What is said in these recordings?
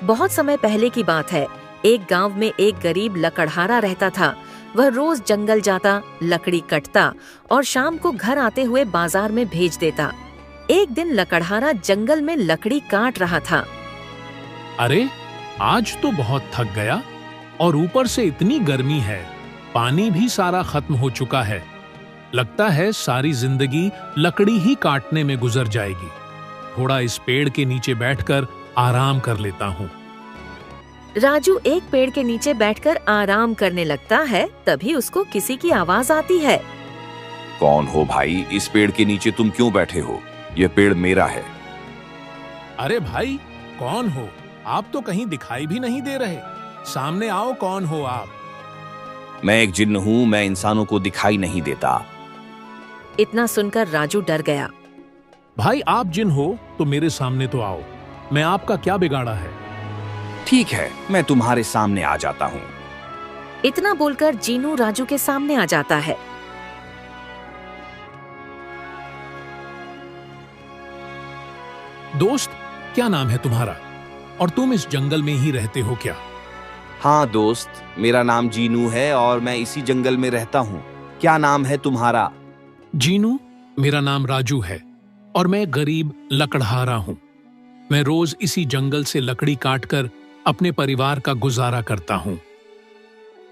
बहुत समय पहले की बात है। एक गांव में एक गरीब लकड़हारा रहता था। वह रोज जंगल जाता, लकड़ी कटता और शाम को घर आते हुए बाजार में भेज देता। एक दिन लकड़हारा जंगल में लकड़ी काट रहा था। अरे, आज तो बहुत थक गया और ऊपर से इतनी गर्मी है, पानी भी सारा खत्म हो चुका है। लगता है सारी जिंदगी लकड़ी ही काटने में गुजर जाएगी। थोड़ा इस पेड़ के नीचे बैठकर आराम कर लेता हूँ। राजू एक पेड़ के नीचे बैठकर आराम करने लगता है। तभी उसको किसी की आवाज आती है। कौन हो भाई? इस पेड़ के नीचे तुम क्यों बैठे हो? यह पेड़ मेरा है। अरे भाई, कौन हो? आप तो कहीं दिखाई भी नहीं दे रहे। सामने आओ, कौन हो आप? मैं एक जिन्न हूँ, मैं इंसानों को दिखाई नहीं देता। इतना सुनकर राजू डर गया। भाई, आप जिन हो तो मेरे सामने तो आओ। मैं आपका क्या बिगाड़ा है? ठीक है, मैं तुम्हारे सामने आ जाता हूँ। इतना बोलकर जीनू राजू के सामने आ जाता है। दोस्त, क्या नाम है तुम्हारा? और तुम इस जंगल में ही रहते हो क्या? हाँ दोस्त, मेरा नाम जीनू है और मैं इसी जंगल में रहता हूँ। क्या नाम है तुम्हारा? जीनू, मेरा नाम राजू है और मैं गरीब लकड़हारा हूँ। मैं रोज इसी जंगल से लकड़ी काटकर अपने परिवार का गुजारा करता हूँ।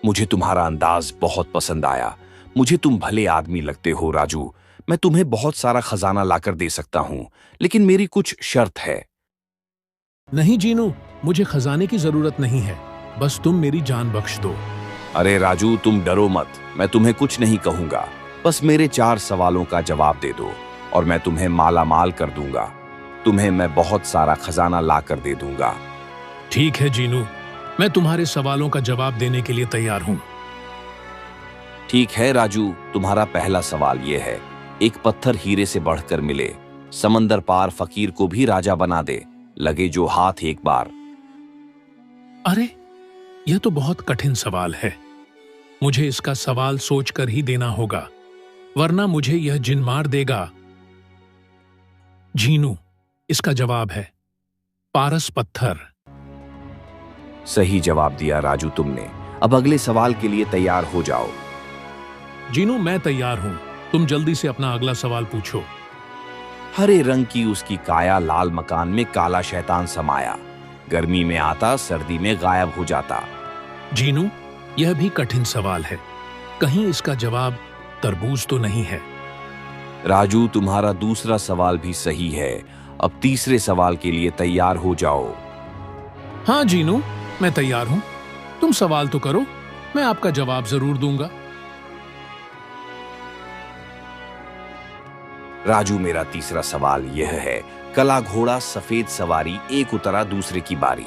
मुझे तुम्हारा अंदाज बहुत पसंद आया। मुझे तुम भले आदमी लगते हो राजू। मैं तुम्हें बहुत सारा खजाना लाकर दे सकता हूँ, लेकिन मेरी कुछ शर्त है। नहीं जीनू, मुझे खजाने की जरूरत नहीं है। बस तुम मेरी जान बख्श दो। अरे राजू, तुम डरो मत। मैं तुम्हें कुछ नहीं कहूंगा। बस मेरे 4 सवालों का जवाब दे दो और मैं तुम्हें माला माल कर दूंगा। तुम्हें मैं बहुत सारा खजाना ला कर दे दूंगा। ठीक है जीनू, मैं तुम्हारे सवालों का जवाब देने के लिए तैयार हूँ। ठीक है राजू, तुम्हारा पहला सवाल यह है। एक पत्थर हीरे से बढ़कर मिले, समंदर पार फकीर को भी राजा बना दे, लगे जो हाथ एक बार। अरे, यह तो बहुत कठिन सवाल है। मुझे इसका सवाल सोचकर ही देना होगा, वरना मुझे यह जिन मार देगा। जीनू, इसका जवाब है पारस पत्थर। सही जवाब दिया राजू तुमने। अब अगले सवाल के लिए तैयार हो जाओ। जीनू, मैं तैयार हूं। तुम जल्दी से अपना अगला सवाल पूछो। हरे रंग की उसकी काया, लाल मकान में काला शैतान समाया, गर्मी में आता, सर्दी में गायब हो जाता। जीनू, यह भी कठिन सवाल है। कहीं इसका जवाब तरबूज तो नहीं है? राजू, तुम्हारा दूसरा सवाल भी सही है। अब तीसरे सवाल के लिए तैयार हो जाओ। हाँ जीनू, मैं तैयार हूं। तुम सवाल तो करो, मैं आपका जवाब जरूर दूंगा। राजू, मेरा तीसरा सवाल यह है। कला घोड़ा सफेद सवारी, एक उतरा दूसरे की बारी।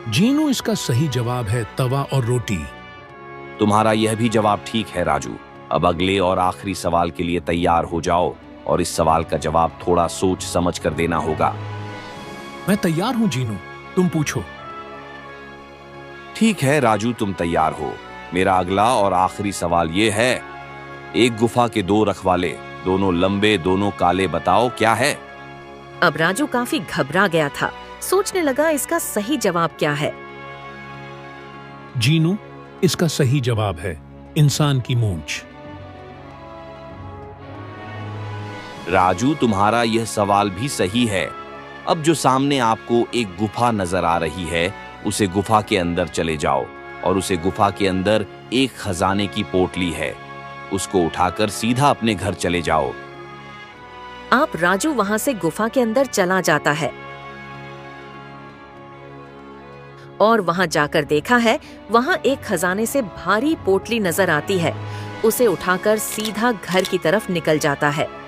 जीनू, इसका सही जवाब है तवा और रोटी। तुम्हारा यह भी जवाब ठीक है राजू। अब अगले और आखिरी सवाल के लिए तैयार हो जाओ और इस सवाल का जवाब थोड़ा सोच समझ कर देना होगा। मैं तैयार हूं जीनू, तुम पूछो। ठीक है राजू, तुम तैयार हो। मेरा अगला और आखिरी सवाल यह है। एक गुफा के 2 रखवाले, दोनों लंबे, दोनों काले, बताओ क्या है? अब राजू काफी घबरा गया था। सोचने लगा इसका सही जवाब क्या है। जीनू, इसका सही जवाब है इंसान की मूंछ। राजू, तुम्हारा यह सवाल भी सही है। अब जो सामने आपको एक गुफा नजर आ रही है, उसे गुफा के अंदर चले जाओ और उसे गुफा के अंदर एक खजाने की पोटली है, उसको उठाकर सीधा अपने घर चले जाओ। आप राजू वहां से गुफा के अंदर चला जाता है और वहां जाकर देखा है, वहां एक खजाने से भारी पोटली नजर आती है। उसे उठाकर सीधा घर की तरफ निकल जाता है।